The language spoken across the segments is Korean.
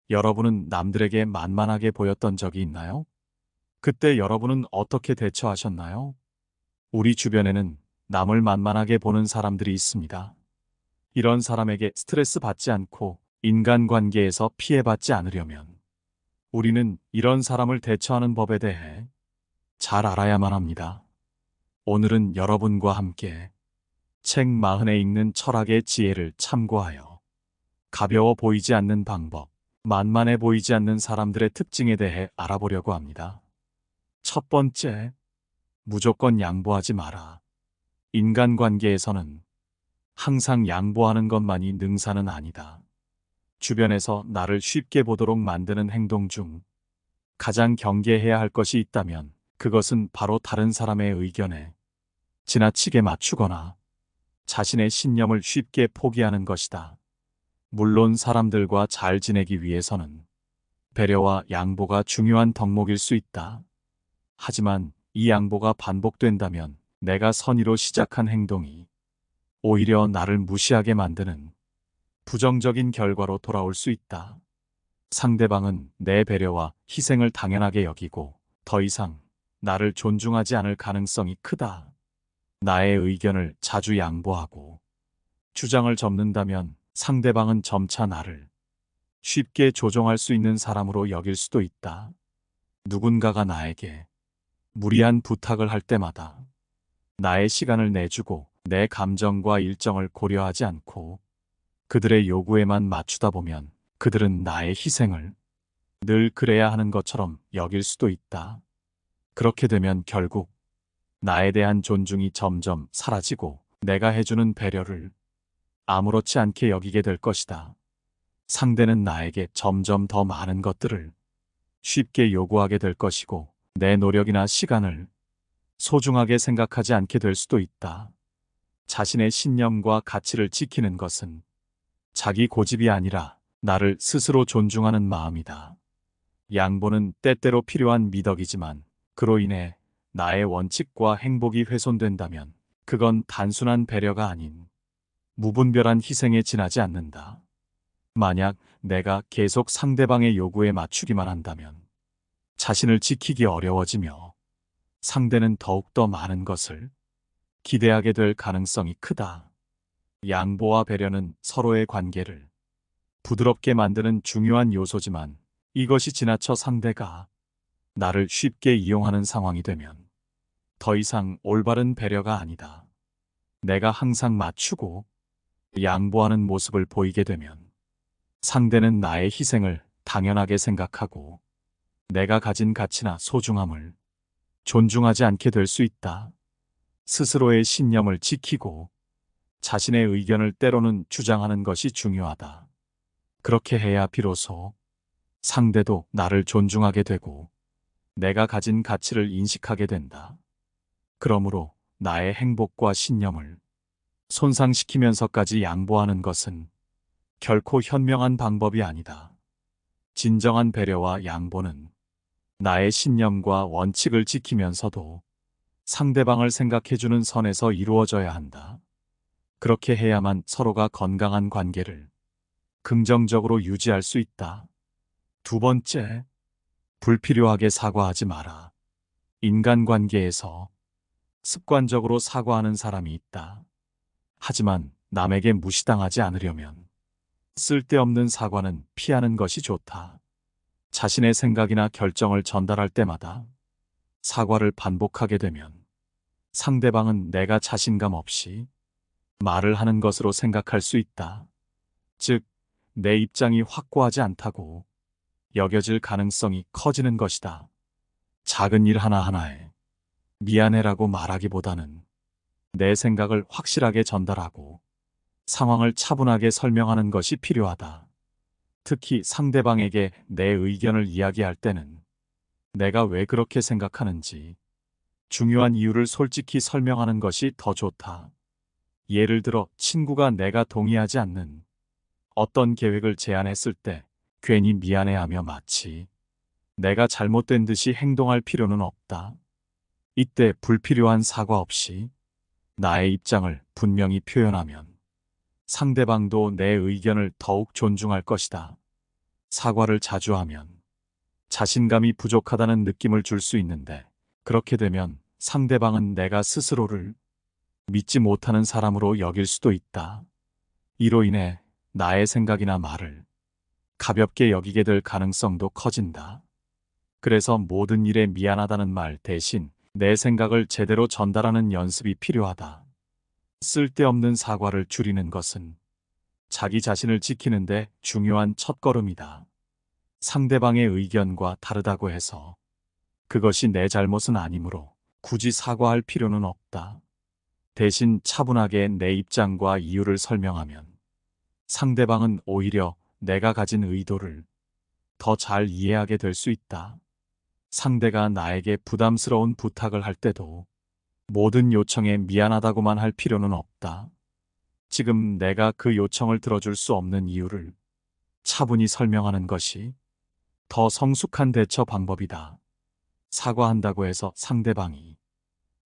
여러분은 남들에게 만만하게 보였던 적이 있나요? 그때 여러분은 어떻게 대처하셨나요? 우리 주변에는 남을 만만하게 보는 사람들이 있습니다. 이런 사람에게 스트레스 받지 않고 인간관계에서 피해받지 않으려면 우리는 이런 사람을 대처하는 법에 대해 잘 알아야만 합니다. 오늘은 여러분과 함께 책 40에 읽는 철학의 지혜를 참고하여 가벼워 보이지 않는 방법, 만만해 보이지 않는 사람들의 특징에 대해 알아보려고 합니다. 첫 번째, 무조건 양보하지 마라. 인간관계에서는 항상 양보하는 것만이 능사는 아니다. 주변에서 나를 쉽게 보도록 만드는 행동 중 가장 경계해야 할 것이 있다면 그것은 바로 다른 사람의 의견에 지나치게 맞추거나 자신의 신념을 쉽게 포기하는 것이다. 물론 사람들과 잘 지내기 위해서는 배려와 양보가 중요한 덕목일 수 있다. 하지만 이 양보가 반복된다면 내가 선의로 시작한 행동이 오히려 나를 무시하게 만드는 부정적인 결과로 돌아올 수 있다. 상대방은 내 배려와 희생을 당연하게 여기고 더 이상 나를 존중하지 않을 가능성이 크다. 나의 의견을 자주 양보하고 주장을 접는다면 상대방은 점차 나를 쉽게 조종할 수 있는 사람으로 여길 수도 있다. 누군가가 나에게 무리한 부탁을 할 때마다 나의 시간을 내주고 내 감정과 일정을 고려하지 않고 그들의 요구에만 맞추다 보면 그들은 나의 희생을 늘 그래야 하는 것처럼 여길 수도 있다. 그렇게 되면 결국 나에 대한 존중이 점점 사라지고 내가 해주는 배려를 아무렇지 않게 여기게 될 것이다. 상대는 나에게 점점 더 많은 것들을 쉽게 요구하게 될 것이고 내 노력이나 시간을 소중하게 생각하지 않게 될 수도 있다. 자신의 신념과 가치를 지키는 것은 자기 고집이 아니라 나를 스스로 존중하는 마음이다. 양보는 때때로 필요한 미덕이지만 그로 인해 나의 원칙과 행복이 훼손된다면 그건 단순한 배려가 아닌 무분별한 희생에 지나지 않는다. 만약 내가 계속 상대방의 요구에 맞추기만 한다면 자신을 지키기 어려워지며 상대는 더욱더 많은 것을 기대하게 될 가능성이 크다. 양보와 배려는 서로의 관계를 부드럽게 만드는 중요한 요소지만 이것이 지나쳐 상대가 나를 쉽게 이용하는 상황이 되면 더 이상 올바른 배려가 아니다. 내가 항상 맞추고 양보하는 모습을 보이게 되면 상대는 나의 희생을 당연하게 생각하고 내가 가진 가치나 소중함을 존중하지 않게 될 수 있다. 스스로의 신념을 지키고 자신의 의견을 때로는 주장하는 것이 중요하다. 그렇게 해야 비로소 상대도 나를 존중하게 되고 내가 가진 가치를 인식하게 된다. 그러므로 나의 행복과 신념을 손상시키면서까지 양보하는 것은 결코 현명한 방법이 아니다. 진정한 배려와 양보는 나의 신념과 원칙을 지키면서도 상대방을 생각해주는 선에서 이루어져야 한다. 그렇게 해야만 서로가 건강한 관계를 긍정적으로 유지할 수 있다. 두 번째, 불필요하게 사과하지 마라. 인간관계에서 습관적으로 사과하는 사람이 있다. 하지만 남에게 무시당하지 않으려면 쓸데없는 사과는 피하는 것이 좋다. 자신의 생각이나 결정을 전달할 때마다 사과를 반복하게 되면 상대방은 내가 자신감 없이 말을 하는 것으로 생각할 수 있다. 즉, 내 입장이 확고하지 않다고 여겨질 가능성이 커지는 것이다. 작은 일 하나하나에 미안해라고 말하기보다는 내 생각을 확실하게 전달하고 상황을 차분하게 설명하는 것이 필요하다. 특히 상대방에게 내 의견을 이야기할 때는 내가 왜 그렇게 생각하는지 중요한 이유를 솔직히 설명하는 것이 더 좋다. 예를 들어 친구가 내가 동의하지 않는 어떤 계획을 제안했을 때 괜히 미안해하며 마치 내가 잘못된 듯이 행동할 필요는 없다. 이때 불필요한 사과 없이 나의 입장을 분명히 표현하면 상대방도 내 의견을 더욱 존중할 것이다. 사과를 자주 하면 자신감이 부족하다는 느낌을 줄 수 있는데, 그렇게 되면 상대방은 내가 스스로를 믿지 못하는 사람으로 여길 수도 있다. 이로 인해 나의 생각이나 말을 가볍게 여기게 될 가능성도 커진다. 그래서 모든 일에 미안하다는 말 대신 내 생각을 제대로 전달하는 연습이 필요하다. 쓸데없는 사과를 줄이는 것은 자기 자신을 지키는데 중요한 첫걸음이다. 상대방의 의견과 다르다고 해서 그것이 내 잘못은 아니므로 굳이 사과할 필요는 없다. 대신 차분하게 내 입장과 이유를 설명하면 상대방은 오히려 내가 가진 의도를 더 잘 이해하게 될 수 있다. 상대가 나에게 부담스러운 부탁을 할 때도 모든 요청에 미안하다고만 할 필요는 없다. 지금 내가 그 요청을 들어줄 수 없는 이유를 차분히 설명하는 것이 더 성숙한 대처 방법이다. 사과한다고 해서 상대방이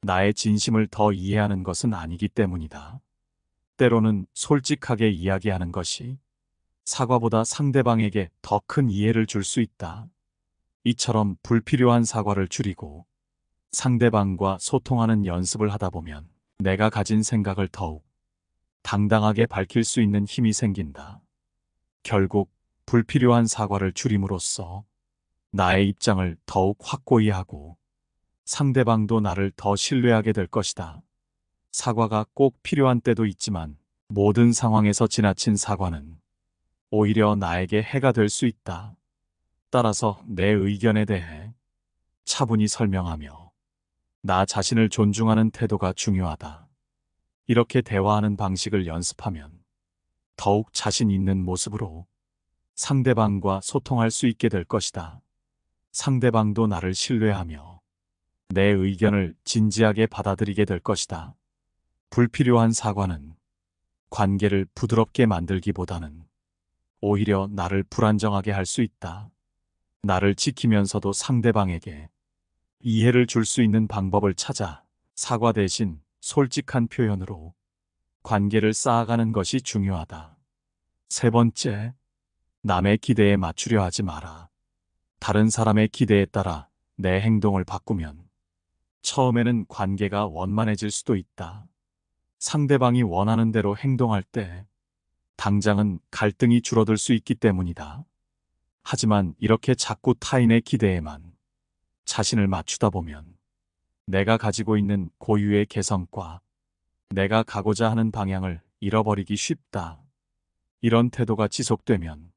나의 진심을 더 이해하는 것은 아니기 때문이다. 때로는 솔직하게 이야기하는 것이 사과보다 상대방에게 더 큰 이해를 줄 수 있다. 이처럼 불필요한 사과를 줄이고 상대방과 소통하는 연습을 하다 보면 내가 가진 생각을 더욱 당당하게 밝힐 수 있는 힘이 생긴다. 결국 불필요한 사과를 줄임으로써 나의 입장을 더욱 확고히 하고 상대방도 나를 더 신뢰하게 될 것이다. 사과가 꼭 필요한 때도 있지만 모든 상황에서 지나친 사과는 오히려 나에게 해가 될 수 있다. 따라서 내 의견에 대해 차분히 설명하며 나 자신을 존중하는 태도가 중요하다. 이렇게 대화하는 방식을 연습하면 더욱 자신 있는 모습으로 상대방과 소통할 수 있게 될 것이다. 상대방도 나를 신뢰하며 내 의견을 진지하게 받아들이게 될 것이다. 불필요한 사과는 관계를 부드럽게 만들기보다는 오히려 나를 불안정하게 할 수 있다. 나를 지키면서도 상대방에게 이해를 줄 수 있는 방법을 찾아 사과 대신 솔직한 표현으로 관계를 쌓아가는 것이 중요하다. 세 번째, 남의 기대에 맞추려 하지 마라. 다른 사람의 기대에 따라 내 행동을 바꾸면 처음에는 관계가 원만해질 수도 있다. 상대방이 원하는 대로 행동할 때 당장은 갈등이 줄어들 수 있기 때문이다. 하지만 이렇게 자꾸 타인의 기대에만 자신을 맞추다 보면 내가 가지고 있는 고유의 개성과 내가 가고자 하는 방향을 잃어버리기 쉽다. 이런 태도가 지속되면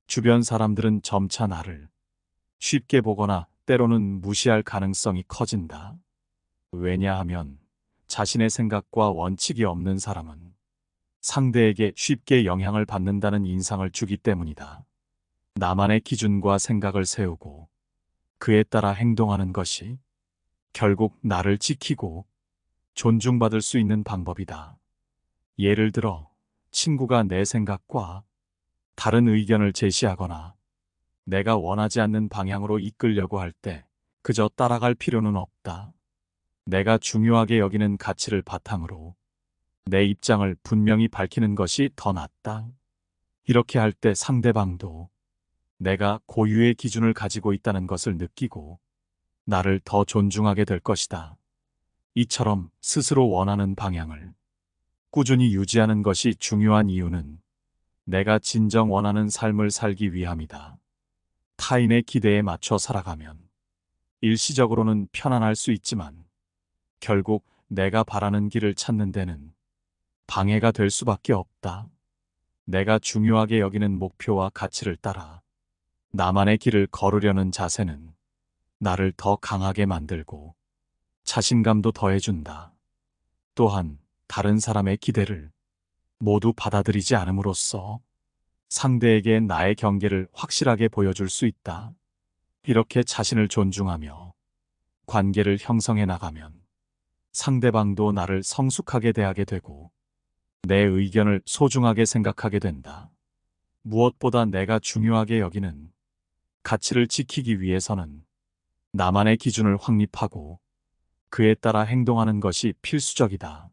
주변 사람들은 점차 나를 쉽게 보거나 때로는 무시할 가능성이 커진다. 왜냐하면 자신의 생각과 원칙이 없는 사람은 상대에게 쉽게 영향을 받는다는 인상을 주기 때문이다. 나만의 기준과 생각을 세우고 그에 따라 행동하는 것이 결국 나를 지키고 존중받을 수 있는 방법이다. 예를 들어 친구가 내 생각과 다른 의견을 제시하거나 내가 원하지 않는 방향으로 이끌려고 할 때 그저 따라갈 필요는 없다. 내가 중요하게 여기는 가치를 바탕으로 내 입장을 분명히 밝히는 것이 더 낫다. 이렇게 할 때 상대방도 내가 고유의 기준을 가지고 있다는 것을 느끼고 나를 더 존중하게 될 것이다. 이처럼 스스로 원하는 방향을 꾸준히 유지하는 것이 중요한 이유는 내가 진정 원하는 삶을 살기 위함이다. 타인의 기대에 맞춰 살아가면 일시적으로는 편안할 수 있지만 결국 내가 바라는 길을 찾는 데는 방해가 될 수밖에 없다. 내가 중요하게 여기는 목표와 가치를 따라 나만의 길을 걸으려는 자세는 나를 더 강하게 만들고 자신감도 더해준다. 또한 다른 사람의 기대를 모두 받아들이지 않음으로써 상대에게 나의 경계를 확실하게 보여줄 수 있다. 이렇게 자신을 존중하며 관계를 형성해 나가면 상대방도 나를 성숙하게 대하게 되고 내 의견을 소중하게 생각하게 된다. 무엇보다 내가 중요하게 여기는 가치를 지키기 위해서는 나만의 기준을 확립하고 그에 따라 행동하는 것이 필수적이다.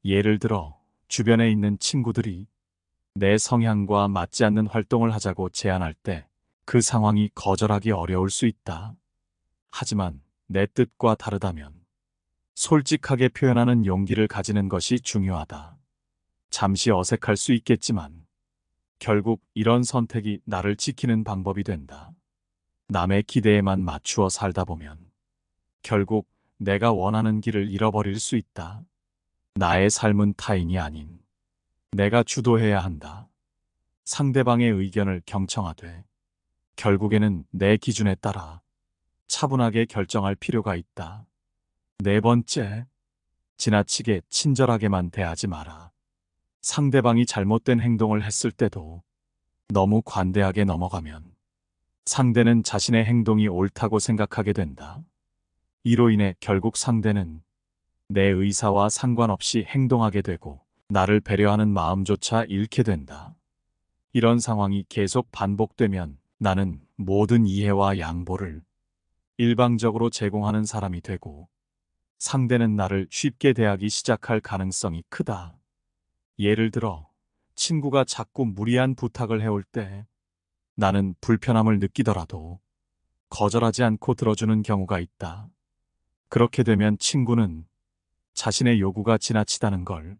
예를 들어 주변에 있는 친구들이 내 성향과 맞지 않는 활동을 하자고 제안할 때 그 상황이 거절하기 어려울 수 있다. 하지만 내 뜻과 다르다면 솔직하게 표현하는 용기를 가지는 것이 중요하다. 잠시 어색할 수 있겠지만 결국 이런 선택이 나를 지키는 방법이 된다. 남의 기대에만 맞추어 살다 보면 결국 내가 원하는 길을 잃어버릴 수 있다. 나의 삶은 타인이 아닌 내가 주도해야 한다. 상대방의 의견을 경청하되 결국에는 내 기준에 따라 차분하게 결정할 필요가 있다. 네 번째, 지나치게 친절하게만 대하지 마라. 상대방이 잘못된 행동을 했을 때도 너무 관대하게 넘어가면 상대는 자신의 행동이 옳다고 생각하게 된다. 이로 인해 결국 상대는 내 의사와 상관없이 행동하게 되고 나를 배려하는 마음조차 잃게 된다. 이런 상황이 계속 반복되면 나는 모든 이해와 양보를 일방적으로 제공하는 사람이 되고 상대는 나를 쉽게 대하기 시작할 가능성이 크다. 예를 들어 친구가 자꾸 무리한 부탁을 해올 때 나는 불편함을 느끼더라도 거절하지 않고 들어주는 경우가 있다. 그렇게 되면 친구는 자신의 요구가 지나치다는 걸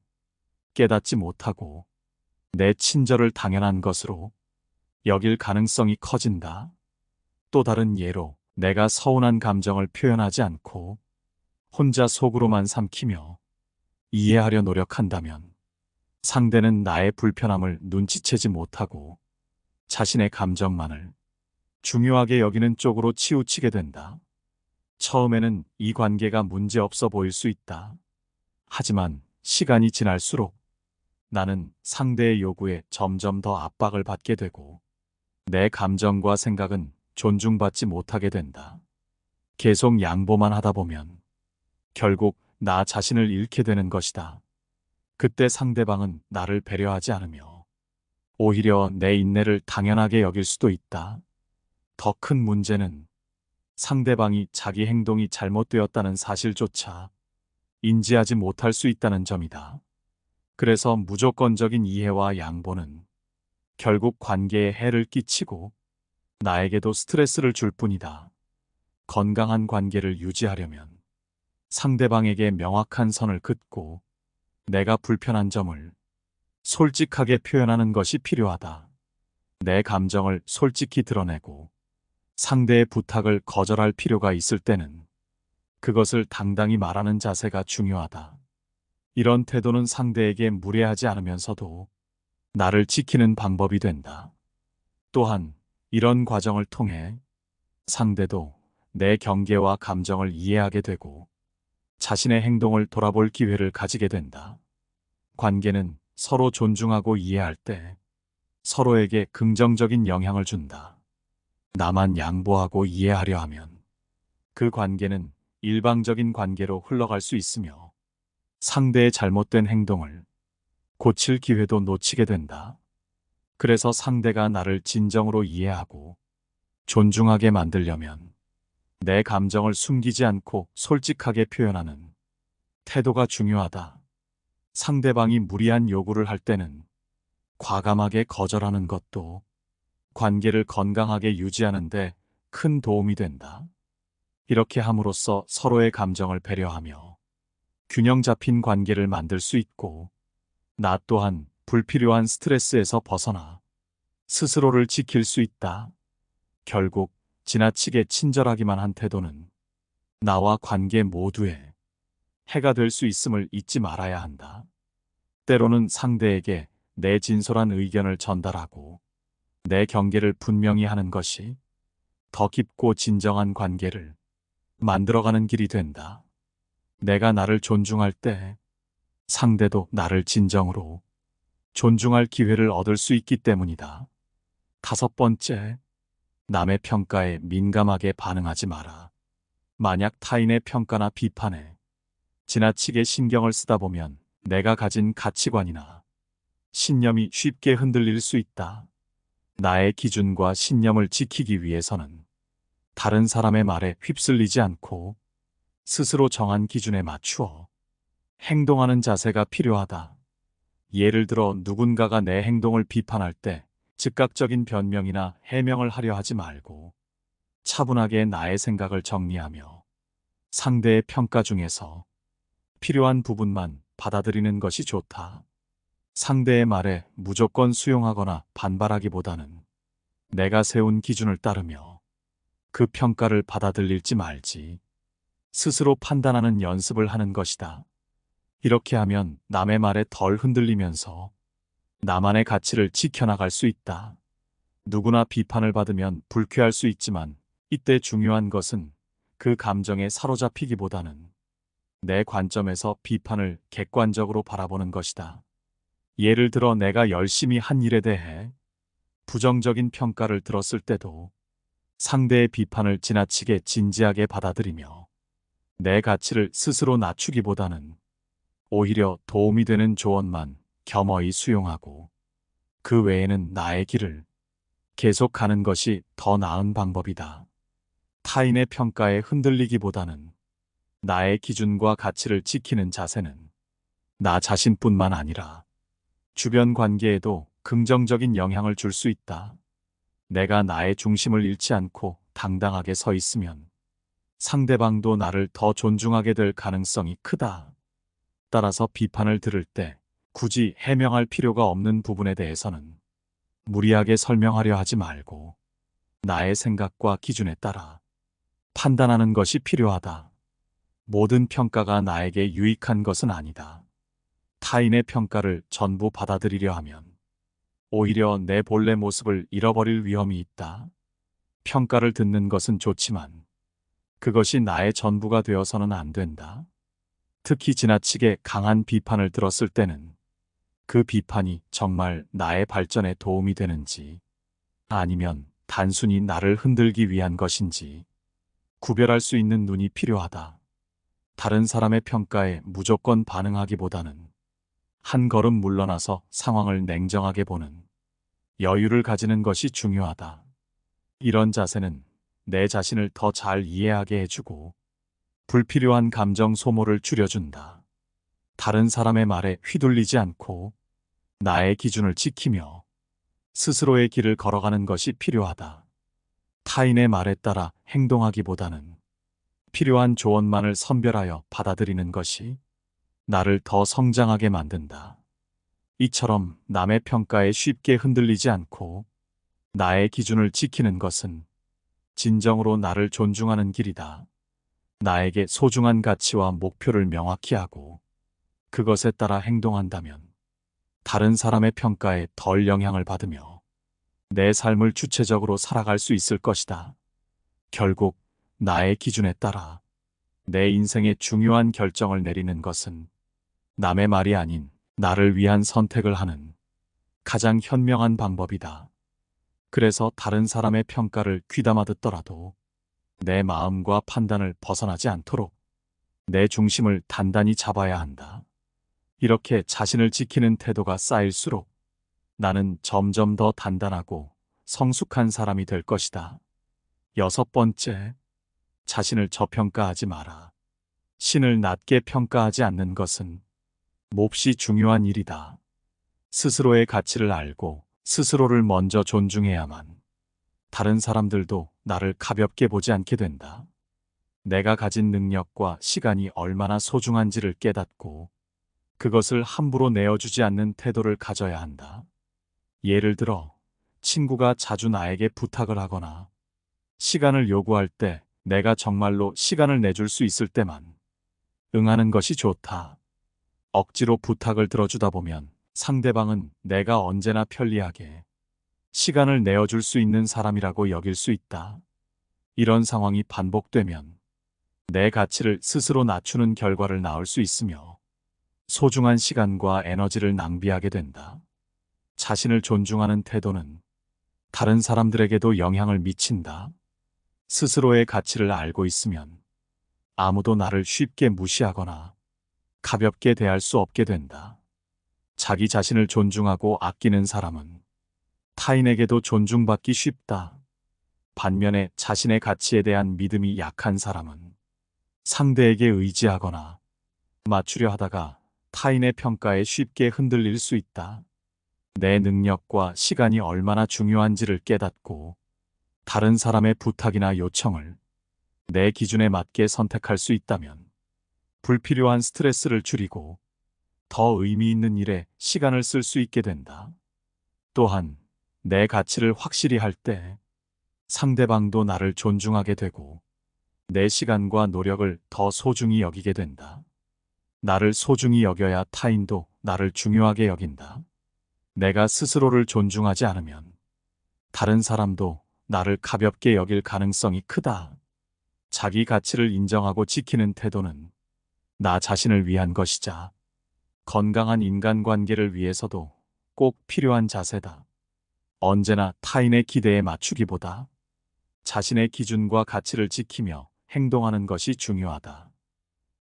깨닫지 못하고 내 친절을 당연한 것으로 여길 가능성이 커진다. 또 다른 예로 내가 서운한 감정을 표현하지 않고 혼자 속으로만 삼키며 이해하려 노력한다면 상대는 나의 불편함을 눈치채지 못하고 자신의 감정만을 중요하게 여기는 쪽으로 치우치게 된다. 처음에는 이 관계가 문제없어 보일 수 있다. 하지만 시간이 지날수록 나는 상대의 요구에 점점 더 압박을 받게 되고 내 감정과 생각은 존중받지 못하게 된다. 계속 양보만 하다 보면 결국 나 자신을 잃게 되는 것이다. 그때 상대방은 나를 배려하지 않으며 오히려 내 인내를 당연하게 여길 수도 있다. 더 큰 문제는 상대방이 자기 행동이 잘못되었다는 사실조차 인지하지 못할 수 있다는 점이다. 그래서 무조건적인 이해와 양보는 결국 관계에 해를 끼치고 나에게도 스트레스를 줄 뿐이다. 건강한 관계를 유지하려면 상대방에게 명확한 선을 긋고 내가 불편한 점을 솔직하게 표현하는 것이 필요하다. 내 감정을 솔직히 드러내고 상대의 부탁을 거절할 필요가 있을 때는 그것을 당당히 말하는 자세가 중요하다. 이런 태도는 상대에게 무례하지 않으면서도 나를 지키는 방법이 된다. 또한 이런 과정을 통해 상대도 내 경계와 감정을 이해하게 되고 자신의 행동을 돌아볼 기회를 가지게 된다. 관계는 서로 존중하고 이해할 때 서로에게 긍정적인 영향을 준다. 나만 양보하고 이해하려 하면 그 관계는 일방적인 관계로 흘러갈 수 있으며 상대의 잘못된 행동을 고칠 기회도 놓치게 된다. 그래서 상대가 나를 진정으로 이해하고 존중하게 만들려면 내 감정을 숨기지 않고 솔직하게 표현하는 태도가 중요하다. 상대방이 무리한 요구를 할 때는 과감하게 거절하는 것도 관계를 건강하게 유지하는 데 큰 도움이 된다. 이렇게 함으로써 서로의 감정을 배려하며 균형 잡힌 관계를 만들 수 있고 나 또한 불필요한 스트레스에서 벗어나 스스로를 지킬 수 있다. 결국 지나치게 친절하기만 한 태도는 나와 관계 모두에 해가 될 수 있음을 잊지 말아야 한다. 때로는 상대에게 내 진솔한 의견을 전달하고 내 경계를 분명히 하는 것이 더 깊고 진정한 관계를 만들어가는 길이 된다. 내가 나를 존중할 때 상대도 나를 진정으로 존중할 기회를 얻을 수 있기 때문이다. 다섯 번째, 남의 평가에 민감하게 반응하지 마라. 만약 타인의 평가나 비판에 지나치게 신경을 쓰다 보면 내가 가진 가치관이나 신념이 쉽게 흔들릴 수 있다. 나의 기준과 신념을 지키기 위해서는 다른 사람의 말에 휩쓸리지 않고 스스로 정한 기준에 맞추어 행동하는 자세가 필요하다. 예를 들어 누군가가 내 행동을 비판할 때 즉각적인 변명이나 해명을 하려 하지 말고 차분하게 나의 생각을 정리하며 상대의 평가 중에서 필요한 부분만 받아들이는 것이 좋다. 상대의 말에 무조건 수용하거나 반발하기보다는 내가 세운 기준을 따르며 그 평가를 받아들일지 말지 스스로 판단하는 연습을 하는 것이다. 이렇게 하면 남의 말에 덜 흔들리면서 나만의 가치를 지켜나갈 수 있다. 누구나 비판을 받으면 불쾌할 수 있지만 이때 중요한 것은 그 감정에 사로잡히기보다는 내 관점에서 비판을 객관적으로 바라보는 것이다. 예를 들어 내가 열심히 한 일에 대해 부정적인 평가를 들었을 때도 상대의 비판을 지나치게 진지하게 받아들이며 내 가치를 스스로 낮추기보다는 오히려 도움이 되는 조언만 겸허히 수용하고 그 외에는 나의 길을 계속 가는 것이 더 나은 방법이다. 타인의 평가에 흔들리기보다는 나의 기준과 가치를 지키는 자세는 나 자신뿐만 아니라 주변 관계에도 긍정적인 영향을 줄 수 있다. 내가 나의 중심을 잃지 않고 당당하게 서 있으면 상대방도 나를 더 존중하게 될 가능성이 크다. 따라서 비판을 들을 때 굳이 해명할 필요가 없는 부분에 대해서는 무리하게 설명하려 하지 말고 나의 생각과 기준에 따라 판단하는 것이 필요하다. 모든 평가가 나에게 유익한 것은 아니다. 타인의 평가를 전부 받아들이려 하면 오히려 내 본래 모습을 잃어버릴 위험이 있다. 평가를 듣는 것은 좋지만 그것이 나의 전부가 되어서는 안 된다. 특히 지나치게 강한 비판을 들었을 때는 그 비판이 정말 나의 발전에 도움이 되는지 아니면 단순히 나를 흔들기 위한 것인지 구별할 수 있는 눈이 필요하다. 다른 사람의 평가에 무조건 반응하기보다는 한 걸음 물러나서 상황을 냉정하게 보는 여유를 가지는 것이 중요하다. 이런 자세는 내 자신을 더 잘 이해하게 해주고 불필요한 감정 소모를 줄여준다. 다른 사람의 말에 휘둘리지 않고 나의 기준을 지키며 스스로의 길을 걸어가는 것이 필요하다. 타인의 말에 따라 행동하기보다는 필요한 조언만을 선별하여 받아들이는 것이 나를 더 성장하게 만든다. 이처럼 남의 평가에 쉽게 흔들리지 않고 나의 기준을 지키는 것은 진정으로 나를 존중하는 길이다. 나에게 소중한 가치와 목표를 명확히 하고 그것에 따라 행동한다면 다른 사람의 평가에 덜 영향을 받으며 내 삶을 주체적으로 살아갈 수 있을 것이다. 결국 나의 기준에 따라 내 인생의 중요한 결정을 내리는 것은 남의 말이 아닌 나를 위한 선택을 하는 가장 현명한 방법이다. 그래서 다른 사람의 평가를 귀담아 듣더라도 내 마음과 판단을 벗어나지 않도록 내 중심을 단단히 잡아야 한다. 이렇게 자신을 지키는 태도가 쌓일수록 나는 점점 더 단단하고 성숙한 사람이 될 것이다. 6번째, 자신을 저평가하지 마라. 신을 낮게 평가하지 않는 것은 몹시 중요한 일이다. 스스로의 가치를 알고 스스로를 먼저 존중해야만 다른 사람들도 나를 가볍게 보지 않게 된다. 내가 가진 능력과 시간이 얼마나 소중한지를 깨닫고 그것을 함부로 내어주지 않는 태도를 가져야 한다. 예를 들어 친구가 자주 나에게 부탁을 하거나 시간을 요구할 때 내가 정말로 시간을 내줄 수 있을 때만 응하는 것이 좋다. 억지로 부탁을 들어주다 보면 상대방은 내가 언제나 편리하게 시간을 내어줄 수 있는 사람이라고 여길 수 있다. 이런 상황이 반복되면 내 가치를 스스로 낮추는 결과를 낳을 수 있으며 소중한 시간과 에너지를 낭비하게 된다. 자신을 존중하는 태도는 다른 사람들에게도 영향을 미친다. 스스로의 가치를 알고 있으면 아무도 나를 쉽게 무시하거나 가볍게 대할 수 없게 된다. 자기 자신을 존중하고 아끼는 사람은 타인에게도 존중받기 쉽다. 반면에 자신의 가치에 대한 믿음이 약한 사람은 상대에게 의지하거나 맞추려 하다가 타인의 평가에 쉽게 흔들릴 수 있다. 내 능력과 시간이 얼마나 중요한지를 깨닫고 다른 사람의 부탁이나 요청을 내 기준에 맞게 선택할 수 있다면 불필요한 스트레스를 줄이고 더 의미 있는 일에 시간을 쓸 수 있게 된다. 또한 내 가치를 확실히 할 때 상대방도 나를 존중하게 되고 내 시간과 노력을 더 소중히 여기게 된다. 나를 소중히 여겨야 타인도 나를 중요하게 여긴다. 내가 스스로를 존중하지 않으면 다른 사람도 나를 가볍게 여길 가능성이 크다. 자기 가치를 인정하고 지키는 태도는 나 자신을 위한 것이자 건강한 인간관계를 위해서도 꼭 필요한 자세다. 언제나 타인의 기대에 맞추기보다 자신의 기준과 가치를 지키며 행동하는 것이 중요하다.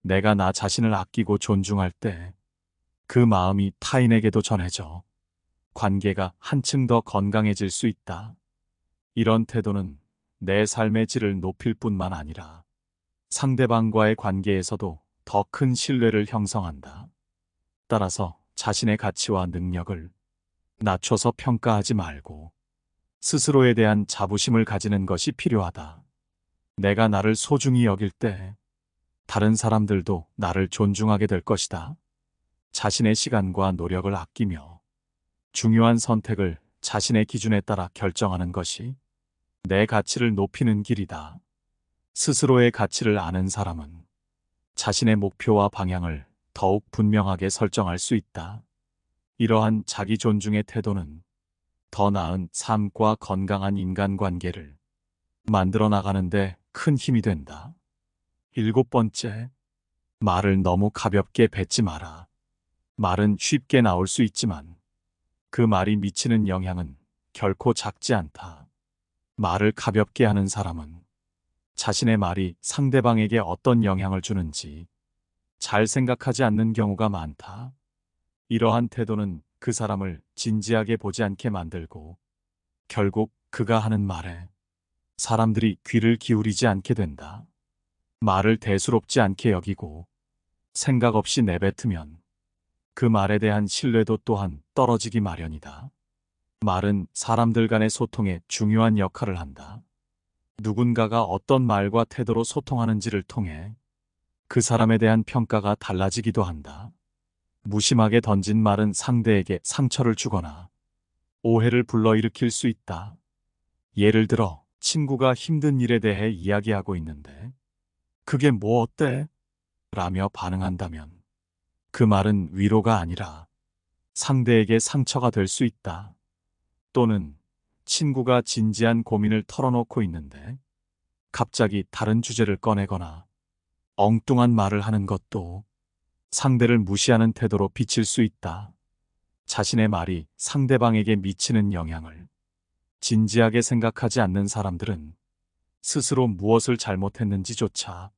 내가 나 자신을 아끼고 존중할 때 그 마음이 타인에게도 전해져 관계가 한층 더 건강해질 수 있다. 이런 태도는 내 삶의 질을 높일 뿐만 아니라 상대방과의 관계에서도 더 큰 신뢰를 형성한다. 따라서 자신의 가치와 능력을 낮춰서 평가하지 말고 스스로에 대한 자부심을 가지는 것이 필요하다. 내가 나를 소중히 여길 때 다른 사람들도 나를 존중하게 될 것이다. 자신의 시간과 노력을 아끼며 중요한 선택을 자신의 기준에 따라 결정하는 것이 내 가치를 높이는 길이다. 스스로의 가치를 아는 사람은 자신의 목표와 방향을 더욱 분명하게 설정할 수 있다. 이러한 자기 존중의 태도는 더 나은 삶과 건강한 인간관계를 만들어 나가는데 큰 힘이 된다. 7번째, 말을 너무 가볍게 뱉지 마라. 말은 쉽게 나올 수 있지만 그 말이 미치는 영향은 결코 작지 않다. 말을 가볍게 하는 사람은 자신의 말이 상대방에게 어떤 영향을 주는지 잘 생각하지 않는 경우가 많다. 이러한 태도는 그 사람을 진지하게 보지 않게 만들고 결국 그가 하는 말에 사람들이 귀를 기울이지 않게 된다. 말을 대수롭지 않게 여기고 생각 없이 내뱉으면 그 말에 대한 신뢰도 또한 떨어지기 마련이다. 말은 사람들 간의 소통에 중요한 역할을 한다. 누군가가 어떤 말과 태도로 소통하는지를 통해 그 사람에 대한 평가가 달라지기도 한다. 무심하게 던진 말은 상대에게 상처를 주거나 오해를 불러일으킬 수 있다. 예를 들어 친구가 힘든 일에 대해 이야기하고 있는데 "그게 뭐 어때?" 라며 반응한다면 그 말은 위로가 아니라 상대에게 상처가 될 수 있다. 또는 친구가 진지한 고민을 털어놓고 있는데 갑자기 다른 주제를 꺼내거나 엉뚱한 말을 하는 것도 상대를 무시하는 태도로 비칠 수 있다. 자신의 말이 상대방에게 미치는 영향을 진지하게 생각하지 않는 사람들은 스스로 무엇을 잘못했는지조차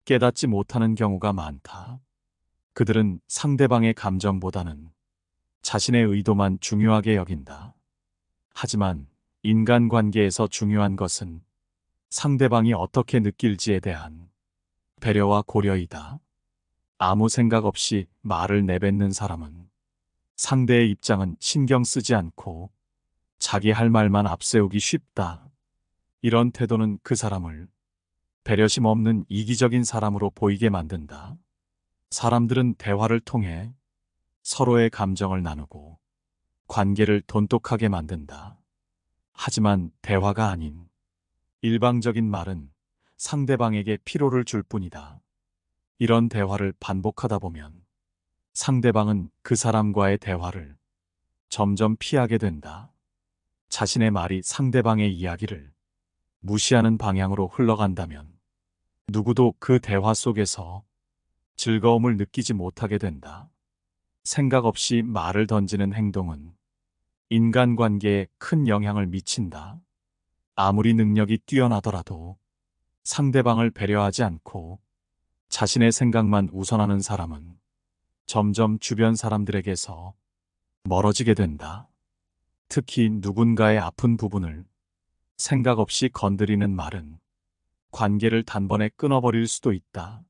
깨닫지 못하는 경우가 많다. 그들은 상대방의 감정보다는 자신의 의도만 중요하게 여긴다. 하지만 인간관계에서 중요한 것은 상대방이 어떻게 느낄지에 대한 배려와 고려이다. 아무 생각 없이 말을 내뱉는 사람은 상대의 입장은 신경 쓰지 않고 자기 할 말만 앞세우기 쉽다. 이런 태도는 그 사람을 배려심 없는 이기적인 사람으로 보이게 만든다. 사람들은 대화를 통해 서로의 감정을 나누고 관계를 돈독하게 만든다. 하지만 대화가 아닌 일방적인 말은 상대방에게 피로를 줄 뿐이다. 이런 대화를 반복하다 보면 상대방은 그 사람과의 대화를 점점 피하게 된다. 자신의 말이 상대방의 이야기를 무시하는 방향으로 흘러간다면 누구도 그 대화 속에서 즐거움을 느끼지 못하게 된다. 생각 없이 말을 던지는 행동은 인간관계에 큰 영향을 미친다. 아무리 능력이 뛰어나더라도 상대방을 배려하지 않고 자신의 생각만 우선하는 사람은 점점 주변 사람들에게서 멀어지게 된다. 특히 누군가의 아픈 부분을 생각 없이 건드리는 말은 관계를 단번에 끊어버릴 수도 있다.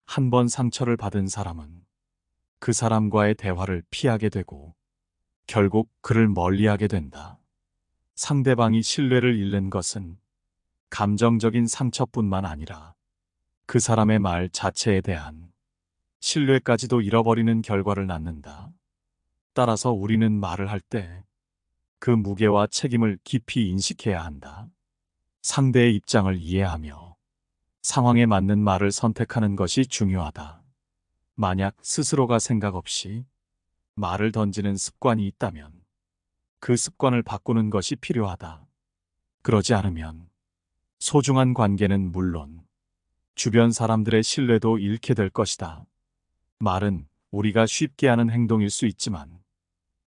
한 번 상처를 받은 사람은 그 사람과의 대화를 피하게 되고 결국 그를 멀리하게 된다. 상대방이 신뢰를 잃는 것은 감정적인 상처뿐만 아니라 그 사람의 말 자체에 대한 신뢰까지도 잃어버리는 결과를 낳는다. 따라서 우리는 말을 할 때 그 무게와 책임을 깊이 인식해야 한다. 상대의 입장을 이해하며 상황에 맞는 말을 선택하는 것이 중요하다. 만약 스스로가 생각 없이 말을 던지는 습관이 있다면 그 습관을 바꾸는 것이 필요하다. 그러지 않으면 소중한 관계는 물론 주변 사람들의 신뢰도 잃게 될 것이다. 말은 우리가 쉽게 하는 행동일 수 있지만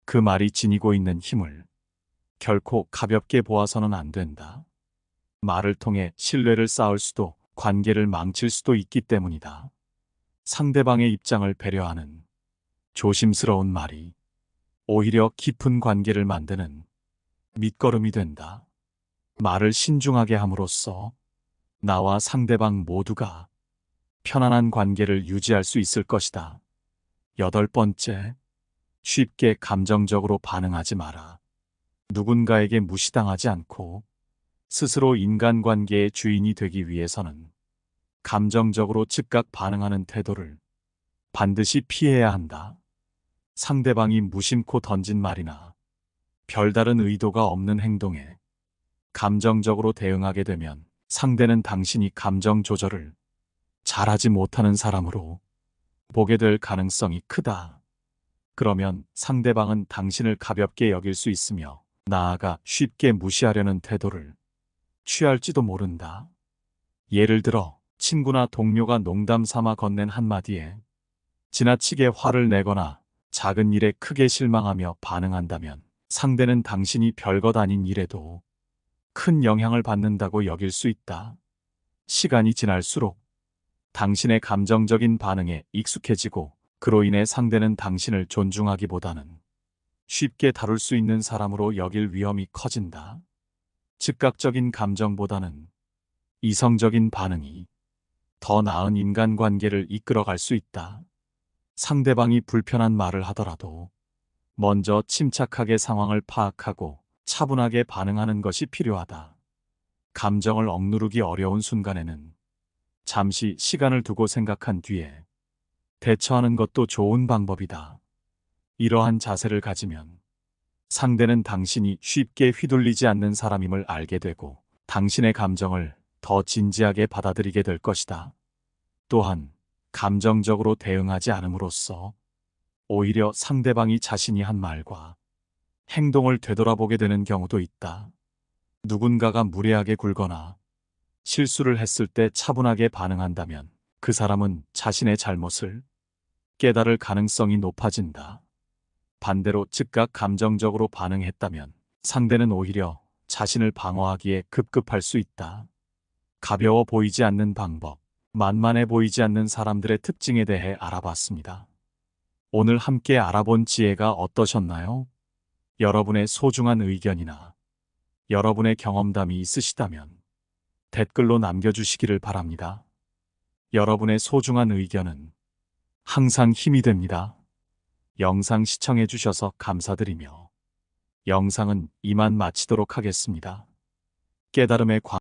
그 말이 지니고 있는 힘을 결코 가볍게 보아서는 안 된다. 말을 통해 신뢰를 쌓을 수도 관계를 망칠 수도 있기 때문이다. 상대방의 입장을 배려하는 조심스러운 말이 오히려 깊은 관계를 만드는 밑거름이 된다. 말을 신중하게 함으로써 나와 상대방 모두가 편안한 관계를 유지할 수 있을 것이다. 8번째, 쉽게 감정적으로 반응하지 마라. 누군가에게 무시당하지 않고 스스로 인간관계의 주인이 되기 위해서는 감정적으로 즉각 반응하는 태도를 반드시 피해야 한다. 상대방이 무심코 던진 말이나 별다른 의도가 없는 행동에 감정적으로 대응하게 되면 상대는 당신이 감정 조절을 잘하지 못하는 사람으로 보게 될 가능성이 크다. 그러면 상대방은 당신을 가볍게 여길 수 있으며 나아가 쉽게 무시하려는 태도를 취할지도 모른다. 예를 들어 친구나 동료가 농담 삼아 건넨 한마디에 지나치게 화를 내거나 작은 일에 크게 실망하며 반응한다면 상대는 당신이 별것 아닌 일에도 큰 영향을 받는다고 여길 수 있다. 시간이 지날수록 당신의 감정적인 반응에 익숙해지고 그로 인해 상대는 당신을 존중하기보다는 쉽게 다룰 수 있는 사람으로 여길 위험이 커진다. 즉각적인 감정보다는 이성적인 반응이 더 나은 인간관계를 이끌어갈 수 있다. 상대방이 불편한 말을 하더라도 먼저 침착하게 상황을 파악하고 차분하게 반응하는 것이 필요하다. 감정을 억누르기 어려운 순간에는 잠시 시간을 두고 생각한 뒤에 대처하는 것도 좋은 방법이다. 이러한 자세를 가지면 상대는 당신이 쉽게 휘둘리지 않는 사람임을 알게 되고 당신의 감정을 더 진지하게 받아들이게 될 것이다. 또한 감정적으로 대응하지 않음으로써 오히려 상대방이 자신이 한 말과 행동을 되돌아보게 되는 경우도 있다. 누군가가 무례하게 굴거나 실수를 했을 때 차분하게 반응한다면 그 사람은 자신의 잘못을 깨달을 가능성이 높아진다. 반대로 즉각 감정적으로 반응했다면 상대는 오히려 자신을 방어하기에 급급할 수 있다. 가벼워 보이지 않는 방법, 만만해 보이지 않는 사람들의 특징에 대해 알아봤습니다. 오늘 함께 알아본 지혜가 어떠셨나요? 여러분의 소중한 의견이나 여러분의 경험담이 있으시다면 댓글로 남겨주시기를 바랍니다. 여러분의 소중한 의견은 항상 힘이 됩니다. 영상 시청해주셔서 감사드리며 영상은 이만 마치도록 하겠습니다. 깨달음의